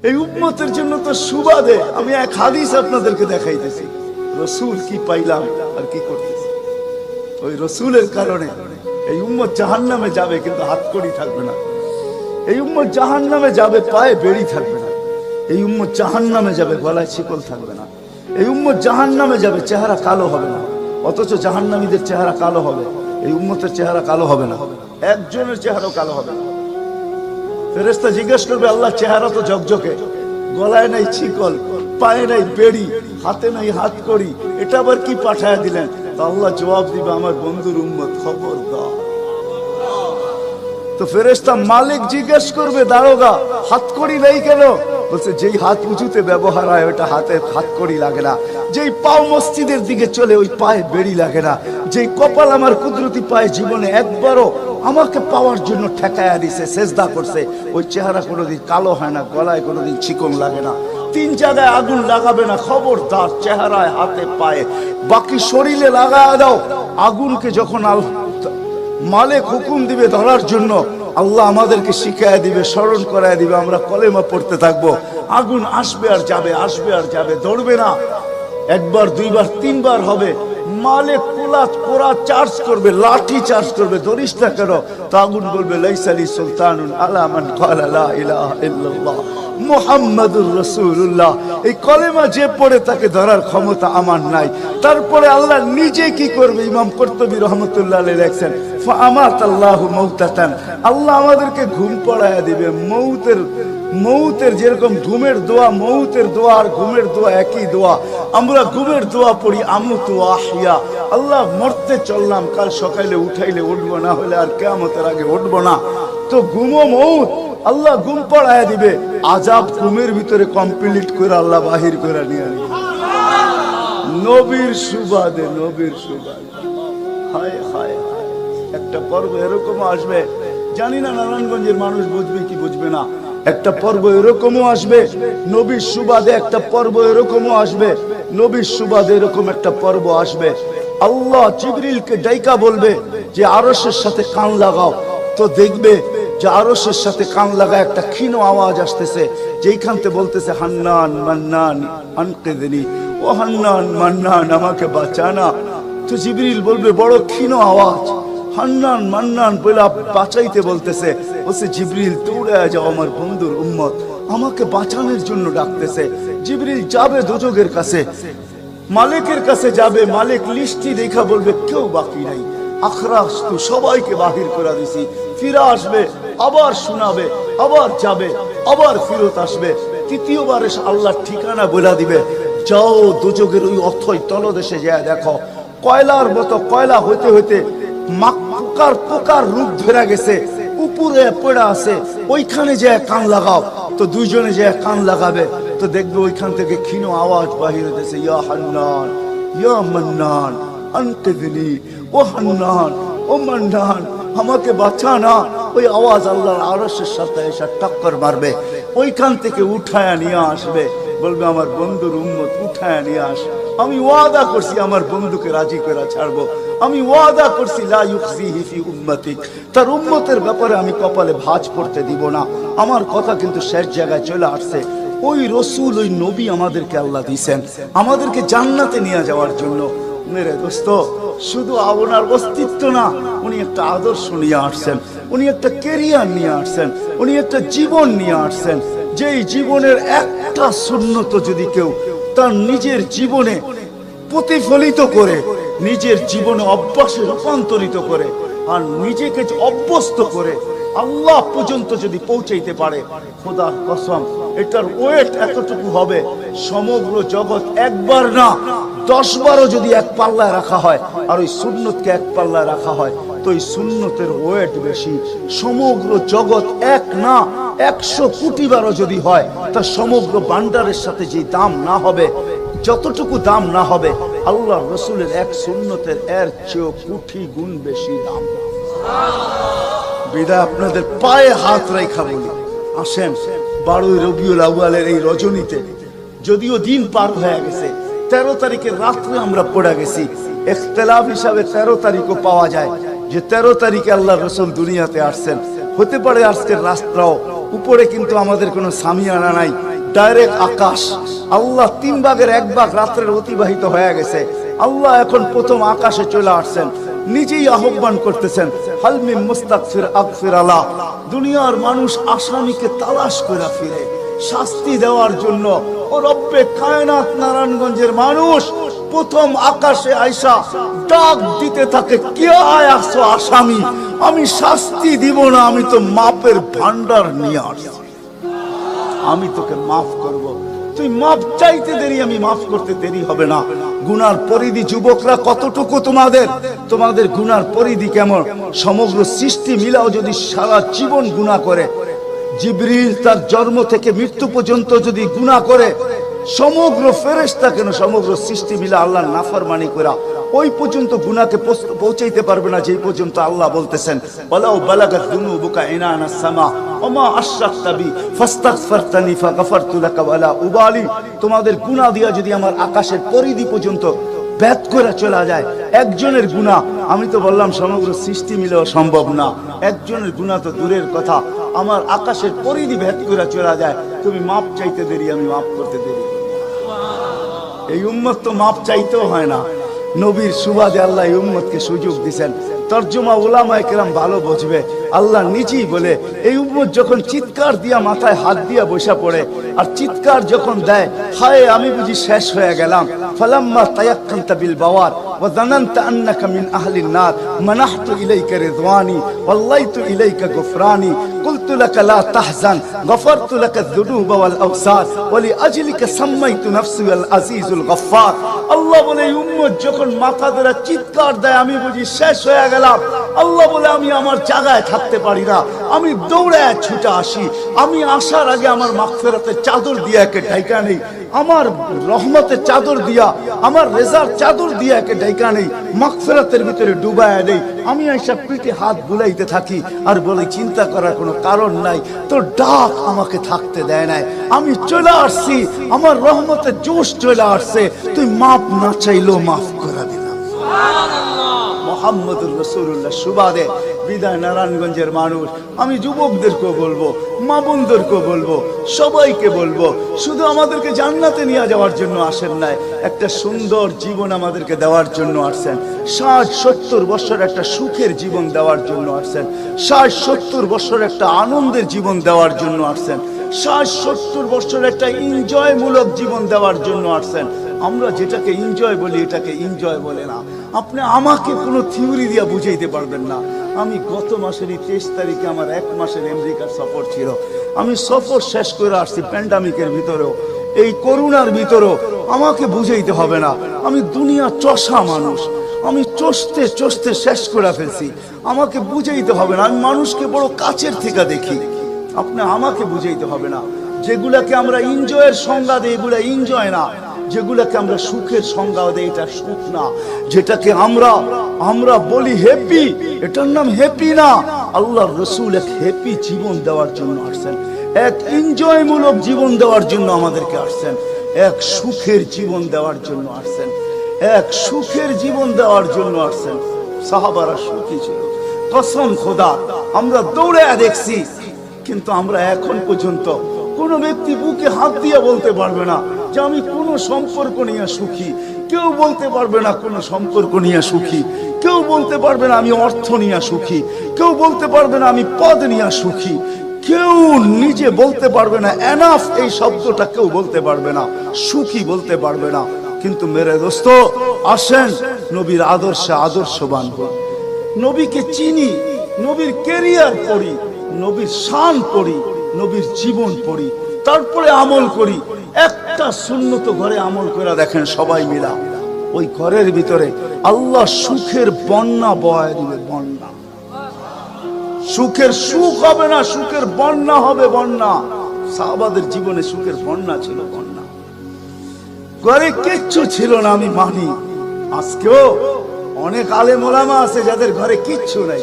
এই উম্মতের জন্য তো সুবাদে আমি এক হাদিস আপনাদেরকে দেখাইতেছি, রসুল কি পাইলাম আর কি করতেছি। ওই রসুলের কারণে এই উম্মত জাহান্নামে যাবে, কিন্তু হাতকড়ি থাকবে না। এই উম্মত জাহান্নামে যাবে, পায়ে বেড়ি থাকবে না। এই উম্মত জাহান্নামে যাবে, গলায় শিকল থাকবে না। এই উম্মত জাহান্নামে যাবে, চেহারা কালো হবে না। অথচ জাহান্নামীদের চেহারা কালো হবে, এই উম্মতের চেহারা কালো হবে না। একজনের চেহারাও কালো হবে না। ফেরেশতা জিজ্ঞেস করবে, আল্লাহ চেহারা তো ঝকঝকে, গলায় নাই শিকল, পায়ে নাই বেড়ি, হাতে নাই হাতকড়ি, এটা আবার কি পাঠায় দিলেন? তো আল্লাহ জবাব দিবে, আমার বন্ধুর উম্মত, খবরদার। তো ফেরেশতা মালিক জিজ্ঞেস করবে, দারোগা হাতকড়ি নেই কেন? বলছে, যেই হাত উঁচুতে ব্যবহার হয় ওটা হাতে হাতকড়ি লাগে না। যেই পাও মসজিদের দিকে চলে ওই পায়ে বেড়ি লাগে না। যেই কপাল আমার কুদরতি পায়ে জীবনে একবারও আমাকে পাওয়ার জন্য ঠেকায়া দিছে, সেজদা করছে, ওই চেহারা কোনোদিন কালো হয় না, গলায় কোনোদিন চিকন লাগে না। 3 জায়গায় আগুন লাগাবে না, খবরদার। চেহারায়, হাতে, পায়ে, বাকি শরীরে লাগায়া দাও। আগুনকে যখন মালিক হুকুম দিবে ধরার জন্য, আল্লাহ আমাদেরকে শিখায় দিবে, স্মরণ করায় দিবে, আমরা কলেমা পড়তে থাকবো। আগুন আসবে আর যাবে, আসবে আর যাবে, ধরবে না। একবার, দুইবার, 3 বার হবে। মালিক কোরা চার্জ করবে, লাঠি চার্জ করবে, ধরিস না কেন? তো আগুন বলবে, লাইসালি সুলতানুন আলা মান ক্বালা লা ইলাহা ইল্লাল্লাহ মুহাম্মাদুর রাসূলুল্লাহ। এই কলেমা যে পড়ে তাকে ধরার ক্ষমতা আমার নাই। তারপরে আল্লাহ নিজে কি করবে? ইমাম কুরতুবী রাহমাতুল্লাহ আলাইহি লেখেন, ফাআমাতাল্লাহু মাউতাতান, আল্লাহ আমাদেরকে ঘুম পড়ায়া দিবে। মৌতের যেরকম ঘুমের দোয়া, মৌতের দোয়া আর ঘুমের দোয়া একই দোয়া। আমরা ঘুমের দোয়া পড়ি, আমুতু আহিয়া, আল্লাহ মরতে চললাম, কাল সকালে উঠাইলে উঠবো, না হলে আর কিয়ামতের আগে উঠবো না। তো ঘুমো মৌত, আল্লাহ ঘুম পড়ায়া দিবে। আযাব ঘুমের ভিতরে কমপ্লিট করে আল্লাহ বাহির করে নিয়ে আনবে। নবীর সুবাদে, নবীর সুবাদে। হায় হায় হায়, একটা পর্ব এরকমও আসবে, জানি না নারায়ণগঞ্জের মানুষ বুঝবে কি বুঝবে না। একটা পর্ব এরকমও আসবে নবীর সুবাদে, একটা পর্ব এরকমও আসবে নবীর সুবাদে, এরকম একটা পর্ব আসবে। আল্লাহ জিবরিলকে ডাইকা বলবে যে আরশের সাথে কান লাগাও। তো দেখবে যে আরশের সাথে কান লাগা একটা ক্ষীণ আওয়াজ আসতেছে, যেইখান থেকে বলতেছে, হান্নান মান্নান আনকিযনি, ও হান্নান মান্নান আমাকে বাঁচানা। তো জিবরিল বলবে, বড় ক্ষীণ আওয়াজ, হান্নান মান্নান বলে বাঁচাইতে বলতেছে। বলছে, জিবরিল দৌড়ে যাও, আমার বন্ধুর উম্মত আমাকে বাঁচানোর জন্য ডাকতেছে। জিবরিল যাবে দোজখের কাছে, মালিকের কাছে যাবে। মালিক লিস্টি দেখা বলবে, কেউ বাকি নাই, আখরাস তো সবাইকে বাহির করে দিছি। ফিরে আসবে, আবার শোনাবে, আবার যাবে, আবার ফিরত আসবে। তৃতীয়বার এসে আল্লাহর ঠিকানা বলে দিবে, যাও দোজখের ওই অথই তলদেশে যায় দেখো, কয়লার মতো কয়লা হইতে হইতে পোকার রূপ ধরে গেছে, উপরে পড়ে আছে, ওইখানে যে কান লাগাও। তো দুইজনে যে কান লাগাবে, তো দেখবে ওইখান থেকে ক্ষীণ আওয়াজ বাহির হইতেছে, ইয়া হান্নান ইয়া মান্নান আনকিযনি, ও হান্নান ও মান্নান আমাকে বাঁচানা। ওই আওয়াজ আল্লাহর আরশের সাথে এসে টক্কর মারবে, ওইখান থেকে উঠায়া নিয়ে আসবে। বলবে, আমার বন্ধুর উম্মত উঠায়া নিয়ে আস, আমি ওয়াদা করছি আমার বন্ধুকে রাজি করে ছাড়বো। আমি ওয়াদা করছি, লা ইউখজিহি ফি উম্মতিক, তার উম্মতের ব্যাপারে আমি কপালে ভাঁজ পড়তে দিব না। আমার কথা কিন্তু শেষ জায়গায় চলে আসছে। ওই রসুল, ওই নবী আমাদেরকে আল্লাহ দিয়েছেন আমাদেরকে জান্নাতে নিয়ে যাওয়ার জন্য। মেরে দোস্ত, শুধু ওনার অস্তিত্ব না, উনি একটা আদর্শ নিয়ে আসছেন, উনি একটা কেরিয়ার নিয়ে আসছেন, উনি একটা জীবন নিয়ে আসছেন। যেই জীবনের একটা সুন্নত যদি কেউ তার নিজের জীবনে প্রতিফলিত করে, নিজের জীবনে অভ্যাসে রূপান্তরিত করে, আর নিজেকে অভ্যস্ত করে আল্লাহ পর্যন্ত যদি পৌঁছাইতে পারে, খোদার কসম এটার ওয়েট এতটুকু হবে, সমগ্র জগৎ একবার না 10 বারও যদি এক পাল্লায় রাখা হয়, আর ওই সুন্নতকে এক পাল্লায় রাখা হয়, তো ওই সুন্নতের ওয়েট বেশি। সমগ্র জগৎ এক না 100 কোটি বারও যদি হয়, তা সমগ্র ভান্ডারের সাথে যে দাম না হবে, যতটুকু দাম না হবে, আল্লাহ রসুলের এক সুন্নতের এর চেয়েও কোটি গুণ বেশি দাম। বিদায় আপনাদের পায়ে হাত রেখা বলি, আসেন 12 রবিউল আউয়ালের এই রজনীতে, যদিও দিন পার হয়ে গেছে, 13 তারিখের রাত্রে আমরা পড়ে গেছি। ইখতিলাফ হিসাবে 13 তারিখও পাওয়া যায় যে 13 তারিখে আল্লাহ রসুল দুনিয়াতে আসছেন। হতে পারে আজকের রাতটাও উপরে কিন্তু আমাদের কোনো সামিয়ানা নাই, ডাইরেক্ট আকাশ। আল্লাহ 3 ভাগের 1 ভাগ রাত্রের অতিবাহিত হয়ে গেছে। আল্লাহ এখন প্রথম আকাশে চলে আসছেন, নিজেই আহ্বান করতেছেন, হাল মিন মুস্তাগফির আগফির আলা। দুনিয়ার মানুষ আসামিকে তালাশ করে ফিরে শাস্তি দেওয়ার জন্য। ও রব্বে কায়নাত নারায়ণগঞ্জের মানুষ প্রথম আকাশে আইসা ডাক দিতে থাকে, কে আসছো আসামি? আমি শাস্তি দিব না, আমি তো মাপের ভান্ডার নিয়ে আসছি, আমি তোকে মাফ করব। তুই মাফ চাইতে দেরি, আমি মাফ করতে দেরি হবে না। গুনার পরিধি যুবকরা কতটুকু তোমাদের গুনার পরিধি কেমন? সমগ্র সৃষ্টি মিলাও যদি সারা জীবন গুনাহ করে, জিবরিল তার জন্ম থেকে মৃত্যু পর্যন্ত যদি গুনাহ করে, সমগ্র ফেরেশতা কেন সমগ্র সৃষ্টি মিলে আল্লাহর নাফরমানি করা ওই পর্যন্ত গুনাহকে পৌঁছাইতে পারবে না, যেই পর্যন্ত আল্লাহ বলতেছেন ওয়ালাউ বালাগাত যুনুবুকা ইনানাস সামা ওমা আশরাকতা বি ফাস্তাগফারতানি ফাগফারতু লাকা ওয়ালা উবালি। তোমাদের গুনাহ দিয়া যদি আমার আকাশের পরিধি পর্যন্ত ভেদ করে চলা যায়, একজনের গুনাহ, আমি তো বললাম সমগ্র সৃষ্টি মিলেও সম্ভব না, একজনের গুনাহ তো দূরের কথা, আমার আকাশের পরিধি ভেদ করে চলা যায়, তুমি মাপ চাইতে দেরি, আমি মাপ করতে দেরি। এই উম্মত তো মাপ চাইতেও হয় না, নবীর সুবাদে আল্লাহ এই উম্মতকে সুযোগ দিয়েছেন। তরজমা উলামায়ে কেরাম ভালো বুঝবে। আল্লাহ নিজেই বলে, এই উম্মত যখন চিৎকার দিয়া মাথায় হাত দিয়া বসা পড়ে আর চিৎকার যখন দেয়, হায় আমি বুঝি শেষ হয়ে গেলাম, ফালাম্মা তায়াক্কানতা বিল বাওয়ার ওয়া যানানতা আন্নাকা মিন আহলিন নার মানাহতু ইলাইকা রিদওয়ানি ওয়াল্লাইতু ইলাইকা গুফরানি কুলতু লাকা লা তাহজান গফারতু লাকা যুনুবা ওয়াল আওসার ওয়া লিআজলিকা সাম্মাইতু নাফসি আল আজিজুল গফফার। আল্লাহ বলে, এই উম্মত যখন মাথা ধরে চিৎকার দেয়, আমি বুঝি শেষ হয়ে গেলাম। আল্লাহ বলে, আমি আমার জায়গায় থাকতে পারি না, আমি দৌড়ায় ছুটে আসি। আমি আসার আগে আমার মাগফিরাতের চাদর দিয়া একে ঢাইকা নেই, আমার রহমতের চাদর দিয়া, আমার রেজার চাদর দিয়া একে ঢাইকা নেই, মাগফিরাতের ভিতরে ডুবায় নেই। আমি আইসা পিঠে হাত বুলাইতে থাকি আর বলি, চিন্তা করার কোনো কারণ নাই, তোর ডাক আমাকে থাকতে দেয় নাই, আমি চলে আসছি, আমার রহমতের জোশ চলে আসছে, তুই মাপ না চাইলেও মাফ করে দিলাম। মুহাম্মদুর রাসূলুল্লাহ সুবাদে বিদায় নারায়ণগঞ্জের মানুষ, আমি যুবকদেরকেও বলবো, মা বোনদেরকেও বলবো, সবাইকে বলবো, শুধু আমাদেরকে জান্নাতে নিয়ে যাওয়ার জন্য আসেন নাই, একটা সুন্দর জীবন আমাদেরকে দেওয়ার জন্য আসছেন। 60-70 বছর একটা সুখের জীবন দেওয়ার জন্য আসছেন, 60-70 বছর একটা আনন্দের জীবন দেওয়ার জন্য আসছেন, 60-70 বছর একটা এনজয়মূলক জীবন দেওয়ার জন্য আসছেন। আমরা যেটাকে এনজয় বলি, এটাকে এনজয় বলে না। আপনি আমাকে কোনো থিওরি দিয়া বুঝাইতে পারবেন না। আমি গত মাসের 23 তারিখে আমার 1 মাসের আমেরিকার সফর ছিল, আমি সফর শেষ করে আসছি প্যান্ডামিকের ভিতরেও, এই করোনার ভিতরেও। আমাকে বুঝাইতে হবে না, আমি দুনিয়া চষা মানুষ, আমি চষতে চষতে শেষ করে ফেলছি, আমাকে বুঝাইতে হবে না। আমি মানুষকে বড় কাছের থেকে দেখি, আপনি আমাকে বুঝাইতে হবে না। যেগুলাকে আমরা এনজয়ের সংজ্ঞা দিই, এগুলা এনজয় না। যেগুলাকে আমরা সুখের সংজ্ঞা দেই, এটা সুখ না। যেটাকে আমরা বলি হ্যাপি, এটার নাম হ্যাপি না। আল্লাহর রাসূল এক হ্যাপি জীবন দেওয়ার জন্য আসছেন, এক এনজয়মূলক জীবন দেওয়ার জন্য আমাদেরকে আসছেন, এক সুখের জীবন দেওয়ার জন্য আসছেন, এক সুখের জীবন দেওয়ার জন্য আসছেন। সাহাবারা সুখী ছিল, কসম খোদা। আমরা দৌড়ে দেখছি, কিন্তু আমরা এখন পর্যন্ত কোন ব্যক্তি বুকে হাত দিয়ে বলতে পারবে না যে আমি কোনো সম্পর্ক নিয়ে সুখী। কেউ বলতে পারবে না কোনো সম্পর্ক নিয়ে সুখী, কেউ বলতে পারবে না আমি অর্থ নিয়ে সুখী, কেউ বলতে পারবে না আমি পদ নিয়ে সুখী, কেউ নিজে বলতে পারবে না এনাফ এই শব্দটা কেউ বলতে পারবে না, সুখী বলতে পারবে না। কিন্তু মেরে দোস্ত, আসেন নবীর আদর্শে আদর্শবান হই, নবীকে চিনি, নবীর ক্যারিয়ার পড়ি, নবীর শান পড়ি, নবীর জীবন পড়ি, তারপরে আমল করি। একটা সুন্নত ঘরে আমল করে দেখেন সবাই মিলা, ওই ঘরের ভিতরে আল্লাহ সুখের বন্যা বয় দিবে, বন্যা। সুখের সুখ হবে না, সুখের বন্যা হবে, বন্যা। সাহাবাদের জীবনে সুখের বন্যা ছিল, বন্যা। ঘরে কিচ্ছু ছিল না, আমি মানি। আজকেও অনেক আলেম ওলামা আছে যাদের ঘরে কিচ্ছু নাই,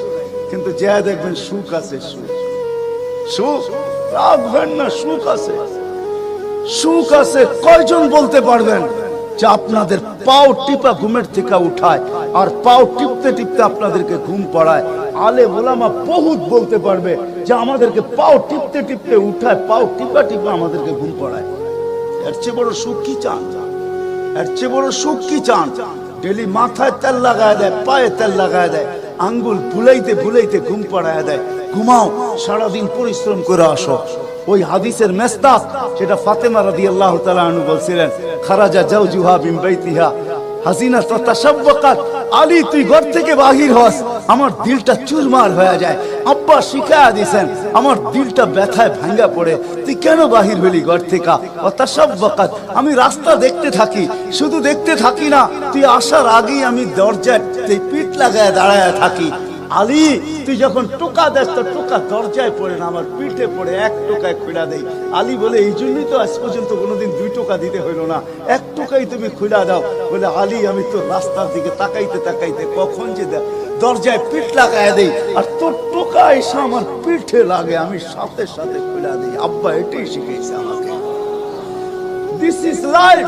কিন্তু যা দেখবেন সুখ আছে, সুখ, সুখ রাখবেন না, সুখ আছে, সুখ আছে। কয়জন বলতে পারবেন যে আপনাদের পাও টিপা ঘুমের থেকে উঠায় আর পাও টিপতে টিপতে আপনাদেরকে ঘুম পড়ায়? আলেম ওলামা বহুত বলতে পারবে, যে আমাদেরকে পাও টিপতে টিপতে উঠায়, পাও টিপা টিপা আমাদেরকে ঘুম পড়ায়। এর চেয়ে বড় সুখ কি চান? এর চেয়ে বড় সুখ কি চান? ডেলি মাথায় তেল লাগায় দেয়, পায়ে তেল লাগায় দেয়, আঙ্গুল ভুলাইতে ভুলাইতে ঘুম পড়ায় দেয়। ঘুমাও, সারাদিন পরিশ্রম করে আসো। ওই হাদিসের মেস্তাক সেটা ফাতেমা রাদিয়াল্লাহু তাআলা আনহা বলছিলেন, খারাজা জাওজুহা মিন বাইতিহা হাসিনা তাতাশাব্বাকাত। আলী তুই ঘর থেকে বাহির হস, আমার দিলটা চুরমার হয়ে যায়। আব্বা শিখায়া দিয়েছেন, আমার দিলটা ব্যথায় ভাঙ্গা পড়ে। তুই কেন বাহির হলি ঘর থেকে? তাতাশাব্বাকাত, আমি রাস্তা দেখতে থাকি, শুধু দেখতে থাকি না, তুই আসার আগেই আমি দরজায় পিঠ লাগায় দাঁড়ায় থাকি। আলী তুই যখন টোকা দেস তো টোকা দরজায় পড়ে না, আমার পিঠে পড়ে, এক টোকায় খুলা দেই। আলী বলে এই জন্যই তো আজ পর্যন্ত কোনোদিন 2 টোকা দিতে হইল না, 1 টোকাই তুমি খুলা দাও। বলে আলী আমি তো রাস্তার দিকে তাকাইতে তাকাইতে কখন যে দরজায় পিঠ লাগায় দেই, আর তোর টোকা এসে আমার পিঠে লাগে, আমি সাথে সাথে খুলা দিই। আব্বা এটাই শিখেছে আমাকে। দিস ইজ লাইফ,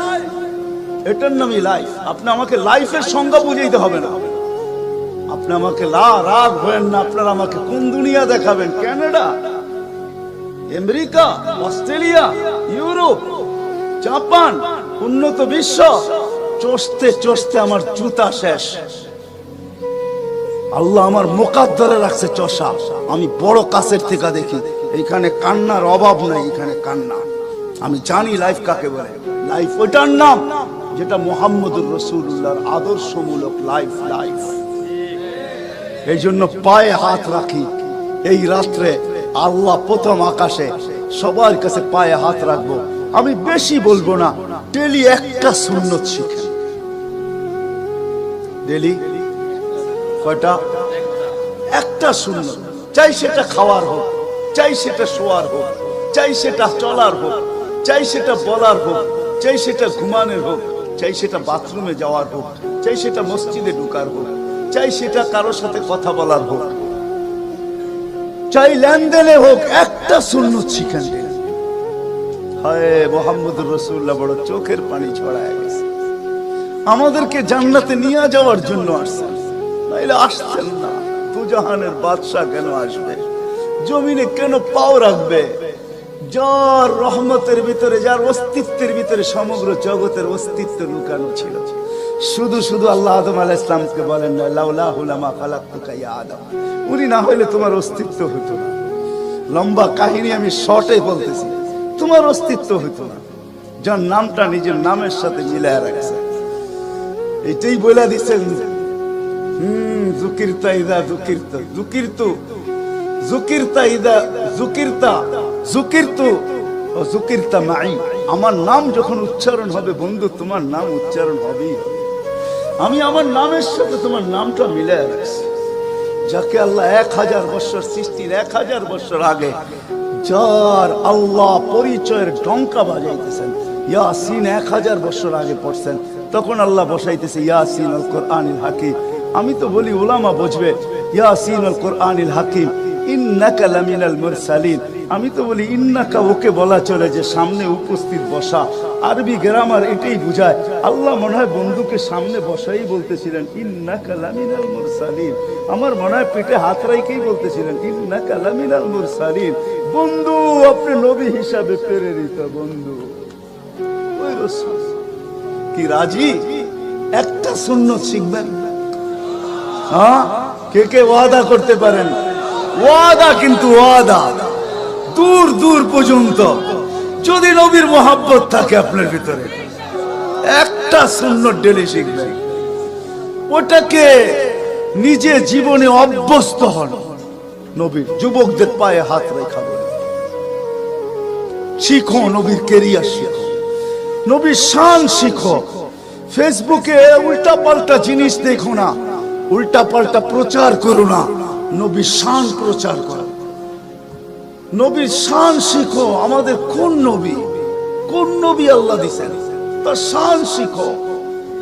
এটার নামই লাইফ। আপনি আমাকে লাইফের সংজ্ঞা বুঝাইতে হবে না। আপনি আমাকে রাগ হবেন না, আপনারা আমাকে কোন দুনিয়া দেখাবেন? Canada, America, Australia, Europe, Japan, উন্নত বিশ্ব, চষতে চষতে আমার জুতা শেষ। আল্লাহ আমার মুকাদ্দারে রাখছে চষা। আমি বড় কাছের থেকে দেখি, এইখানে কান্নার অভাব নাই, এখানে কান্না। আমি জানি লাইফ কাকে বলে। লাইফ ওটার নাম যেটা মুহাম্মদুর রাসূলুল্লাহর আদর্শমূলক লাইফ। লাইফ এই জন্য পায়ে হাত রাখি। এই রাত্রে আল্লাহ প্রথম আকাশে সবার কাছে পায়ে হাত রাখবো। আমি বেশি বলবো না, ডেলি একটা সুন্নত শিখেন। ডেলি কয়টা? একটা সুন্নত। চাই সেটা খাওয়ার হোক, চাই সেটা শোয়ার হোক, চাই সেটা চলার হোক, চাই সেটা বলার হোক, চাই সেটা ঘুমানোর হোক, চাই সেটা বাথরুমে যাওয়ার হোক, চাই সেটা মসজিদে ঢুকার হোক, চাই সেটা কারোর সাথে কথা বলার হোক, চাই লেনদেনে হোক, একটা সুন্নত শিখেন। হায় মুহাম্মদুর রাসূলুল্লাহ বড় চোখের পানি ছড়ায় গেছে। আমাদেরকে জান্নাতে নিয়ে যাওয়ার জন্য আসছেন, নাইলে আসছেন না। দুজাহানের বাদশা কেন আসবে? জমিনে কেন পাও রাখবে? যার রহমতের ভিতরে, যার অস্তিত্বের ভিতরে সমগ্র জগতের অস্তিত্ব লুকানো ছিল। শুধু শুধু আল্লাহ আদম আলাইহিস সালামকে বলেন না, লাউলাহু লামা খালাকতুকা ইয়া আদম। উনি না হইলে তোমার অস্তিত্ব হতো না। লম্বা কাহিনী আমি শর্টে বলতেছি, তোমার অস্তিত্ব হতো না। যার নামটা নিজের নামের সাথে মিলায় রাখছে, এটাই বলে দিচ্ছেন। যুকিরতা ইদা যুকিরতা, যুকিরতু যুকিরতা ইদা যুকিরতা, যুকিরতু ও যুকিরতা মাই। আমার নাম যখন উচ্চারণ হবে বন্ধু, তোমার নাম উচ্চারণ হবেই। আমি আমার নামের সাথে তোমার নামটা মিলায় রাখছি। যাকে আল্লাহ 1000 বছর সৃষ্টির 1000 বছর আগে যার আল্লাহ পরিচয়ের ডঙ্কা বাজাইতেছেন, ইয়াসিন 1000 বছর আগে পড়ছেন, তখন আল্লাহ বসাইতেছে ইয়াসিন আল কোরআনিল হাকিম। আমি তো বলি ওলামা বুঝবে, ইয়াসিন আল কোরআনিল হাকিম ইন্নাকা লামিনাল মুরসালিন। আমি তো বলি ইন্নাকা ওকে বলা চলে যে সামনে উপস্থিত বসা। আরবি গ্রামার এটাই বুঝায়। আল্লাহ মনে হয় বন্ধুকে সামনে বসাই বলতেছিলেন ইন্নাকা লামিনাল মুরসালিন। আমার মনে হয় পেটে হাত রাইকেই বলতেছিলেন ইন্নাকা লামিনাল মুরসালিন। বন্ধু আপনি নবী হিসাবে প্রেরিত বন্ধু। ওই রাসূল কি রাজি? একটা সুন্নত শিখবেন। হ্যাঁ, কে কে ওয়াদা করতে পারেন? ওয়াদা, কিন্তু ওয়াদা দূর দূর পর্যন্ত। যদি নবীর মোহাব্বত থাকে আপনার ভিতরে, একটা সুন্নত ডেলি শিখবেন। ওটাকে নিজে জীবনে অভ্যস্ত হন। নবীর যুবকদের পায়ে হাত রেখা শিখো, নবীর কেরিয়ার শিখো, নবীর শান শিখো। ফেসবুকে উল্টা পাল্টা জিনিস দেখো না, উল্টা পাল্টা প্রচার করো না, নবীর শান প্রচার করো। নবীর শান শিখো। আমাদের কোন নবী, কোন নবী আল্লাহ দিয়েছেন, তার শান শিখো,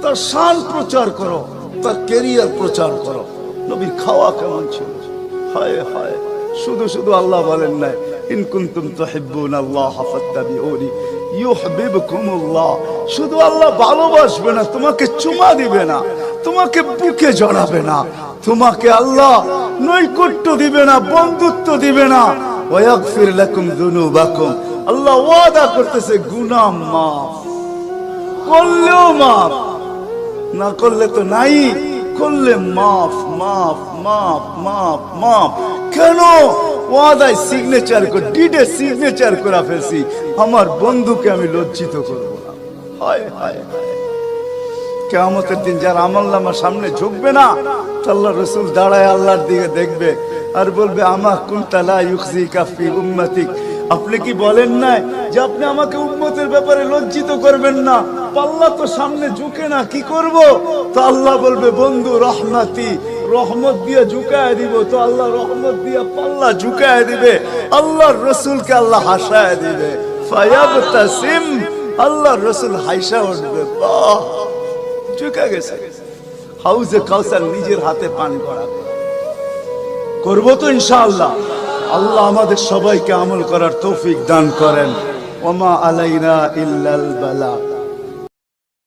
তার শান প্রচার করো, তার কেরিয়ার প্রচার করো। নবীর খাওয়া কেমন ছিল? হায় হায়, শুধু শুধু আল্লাহ বলেন না ইন কুনতুম তুহিব্বুনাল্লাহ ফাত্তাবিউনি ইউহিব্বুকুমুল্লাহ। শুধু আল্লাহ ভালোবাসবে না, তোমাকে চুমা দিবে না, তোমাকে বুকে জড়াবে না, তোমাকে আল্লাহ নৈকট্য দিবে না, বন্ধুত্ব দিবে না, ওয়া ইয়াগফির লাকুম যুনুবাকুম। আল্লাহ ওয়াদা করতেছে গুনাহ মাফ করলেও মাফ, না করলে তো নাই, করলে মাফ মাফ মাফ মাফ মাফ। কেন? ওয়াদায় সিগনেচার করে, ডিডে সিগনেচার করে ফেলছি, আমার বন্ধুকে আমি লজ্জিত করব না। হায় হায় হায়, কিয়ামতের দিন যার আমলনামা সামনে ঝুঁকবে না, আল্লাহ রাসূল দাঁড়ায় আল্লাহর দিকে দেখবে আর বলবে আমা কুনতা লা ইউখজিকা ফি উম্মতিক, আপনি কি বলেন না যে আপনি আমাকে উম্মতের ব্যাপারে লজ্জিত করবেন না? পাল্লা তো সামনে ঝুঁকে না, কি করব? তো আল্লাহ বলবে বন্ধু রহমতি, রহমত দিয়ে ঝুঁকায় দিব। তো আল্লাহ রহমত দিয়ে পাল্লা ঝুঁকায় দিবে, আল্লাহর রাসূলকে আল্লাহ হাসায় দিবে। ফায়াবতাসিম, আল্লাহর রাসূল হাসা উঠবে, বাহ ঝুঁকে গেছে। হাউজে কাউসার নিজের হাতে পান করাবে, করবো তো ইনশাআল্লাহ। আল্লাহ আমাদের সবাইকে আমল করার তৌফিক দান করেন। ওমা আলাইনা ইল্লাল বালা।